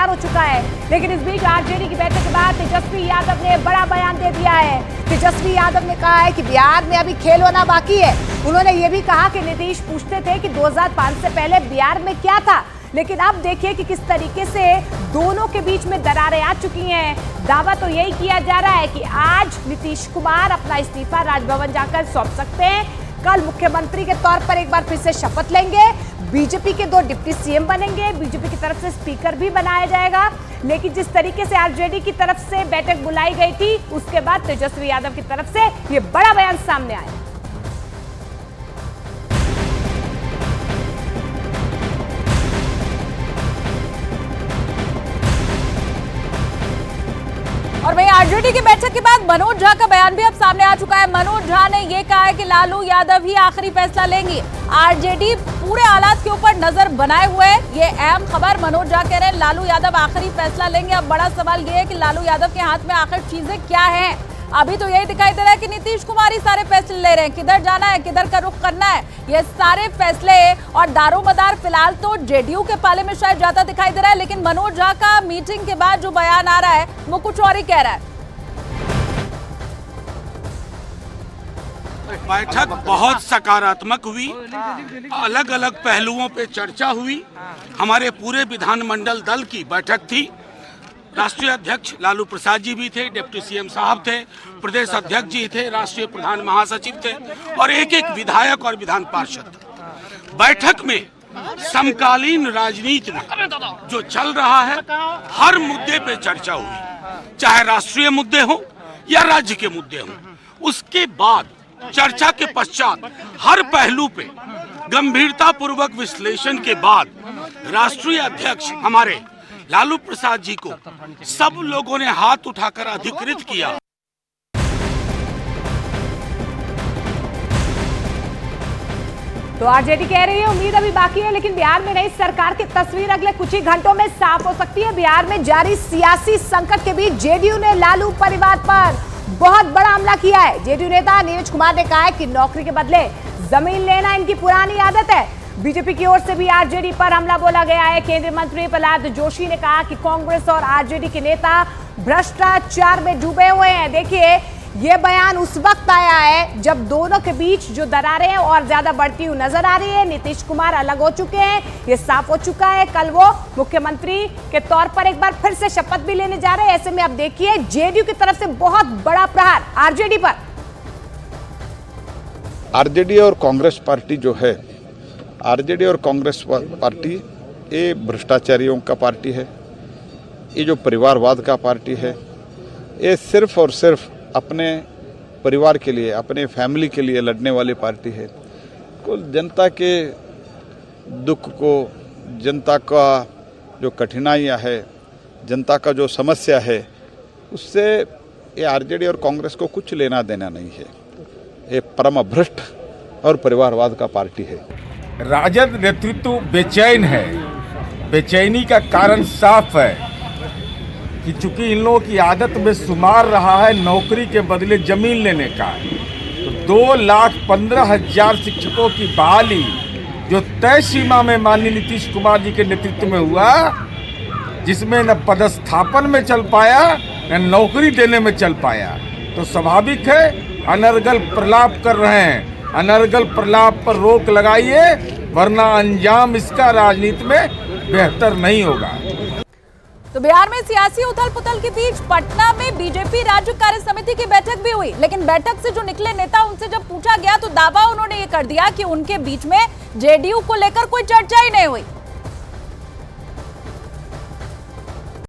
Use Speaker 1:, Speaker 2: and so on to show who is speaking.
Speaker 1: तैयार हो चुका है। लेकिन इस बीच आरजेडी की बैठक के बाद तेजस्वी यादव ने बड़ा बयान दे दिया है। तेजस्वी यादव ने कहा है कि बिहार में अभी खेल होना बाकी है। उन्होंने ये भी कहा कि नीतीश पूछते थे कि 2005 से पहले बिहार में क्या था, लेकिन अब देखिए कि किस तरीके से दोनों के बीच में दरारें आ चुकी हैं। दावा तो यही किया जा रहा है कि आज नीतीश कुमार अपना इस्तीफा राजभवन जाकर सौंप सकते हैं। कल मुख्यमंत्री के तौर पर एक बार फिर से शपथ लेंगे। बीजेपी के 2 डिप्टी सीएम बनेंगे। बीजेपी की तरफ से स्पीकर भी बनाया जाएगा। लेकिन जिस तरीके से आरजेडी की तरफ से बैठक बुलाई गई थी, उसके बाद तेजस्वी यादव की तरफ से ये बड़ा बयान सामने आया।
Speaker 2: और वहीं आरजेडी की बैठक के बाद मनोज झा का बयान भी अब सामने आ चुका है। मनोज झा ने यह कहा है कि लालू यादव ही आखिरी फैसला लेंगे। आरजेडी पूरे हालात के ऊपर नजर बनाए हुए है। ये अहम खबर, मनोज झा कह रहे हैं लालू यादव आखिरी फैसला लेंगे। अब बड़ा सवाल ये है कि लालू यादव के हाथ में आखिर चीजें क्या हैं। अभी तो यही दिखाई दे रहा है कि नीतीश कुमार ही सारे फैसले ले रहे हैं, किधर जाना है, किधर का रुख करना है, ये सारे फैसले और दारोमदार फिलहाल तो जेडीयू के पाले में शायद जाता दिखाई दे रहा है। लेकिन मनोज झा का मीटिंग के बाद जो बयान आ रहा है वो कुछ और ही कह रहा है।
Speaker 3: बैठक बहुत सकारात्मक हुई, अलग अलग पहलुओं पे चर्चा हुई। हमारे पूरे विधानमंडल दल की बैठक थी। राष्ट्रीय अध्यक्ष लालू प्रसाद जी भी थे, डिप्टी सीएम साहब थे, प्रदेश अध्यक्ष जी थे, राष्ट्रीय प्रधान महासचिव थे और एक एक विधायक और विधान पार्षद। बैठक में समकालीन राजनीति में जो चल रहा है हर मुद्दे पे चर्चा हुई, चाहे राष्ट्रीय मुद्दे हो या राज्य के मुद्दे हो। उसके बाद चर्चा के पश्चात हर पहलू पे गंभीरता पूर्वक विश्लेषण के बाद राष्ट्रीय अध्यक्ष हमारे लालू प्रसाद जी को सब लोगों ने हाथ उठाकर अधिकृत किया।
Speaker 1: तो आरजेडी कह रही है उम्मीद अभी बाकी है, लेकिन बिहार में नई सरकार की तस्वीर अगले कुछ ही घंटों में साफ हो सकती है। बिहार में जारी सियासी संकट के बीच जेडीयू ने लालू परिवार पर बहुत बड़ा हमला किया है। जेडीयू नेता नीरज कुमार ने कहा है कि नौकरी के बदले जमीन लेना इनकी पुरानी आदत है। बीजेपी की ओर से भी आरजेडी पर हमला बोला गया है। केंद्रीय मंत्री प्रहलाद जोशी ने कहा कि कांग्रेस और आरजेडी के नेता भ्रष्टाचार में डूबे हुए हैं। देखिए, ये बयान उस वक्त आया है जब दोनों के बीच जो दरारें हैं और ज्यादा बढ़ती हुई नजर आ रही है। नीतीश कुमार अलग हो चुके हैं, ये साफ हो चुका है। कल वो मुख्यमंत्री के तौर पर एक बार फिर से शपथ भी लेने जा रहे हैं। ऐसे में अब देखिए जेडीयू की तरफ से बहुत बड़ा प्रहार आरजेडी पर।
Speaker 4: आरजेडी और कांग्रेस पार्टी जो है, आरजेडी और कांग्रेस पार्टी ये भ्रष्टाचारियों का पार्टी है, ये जो परिवारवाद का पार्टी है, ये सिर्फ और सिर्फ अपने परिवार के लिए, अपने फैमिली के लिए लड़ने वाली पार्टी है। कुल जनता के दुख को, जनता का जो कठिनाइयाँ है, जनता का जो समस्या है, उससे ये आरजेडी और कांग्रेस को कुछ लेना देना नहीं है। ये परम भ्रष्ट और परिवारवाद का पार्टी है।
Speaker 5: राजद नेतृत्व बेचैन है। बेचैनी का कारण साफ है कि चूंकि इन लोगों की आदत में शुमार रहा है नौकरी के बदले जमीन लेने का, तो 2,15,000 शिक्षकों की बहाली जो तय सीमा में माननीय नीतीश कुमार जी के नेतृत्व में हुआ, जिसमें न पदस्थापन में चल पाया न नौकरी देने में चल पाया, तो स्वाभाविक है अनर्गल प्रलाप कर रहे हैं। अनर्गल प्रलाप पर रोक लगाइए, वरना अंजाम इसका राजनीति में बेहतर नहीं होगा।
Speaker 2: तो बिहार में सियासी उथल पुथल के बीच पटना में बीजेपी राज्य कार्य समिति की बैठक भी हुई। लेकिन बैठक से जो निकले नेता, उनसे जब पूछा गया तो दावा उन्होंने ये कर दिया कि उनके बीच में जेडीयू को लेकर कोई चर्चा ही नहीं हुई।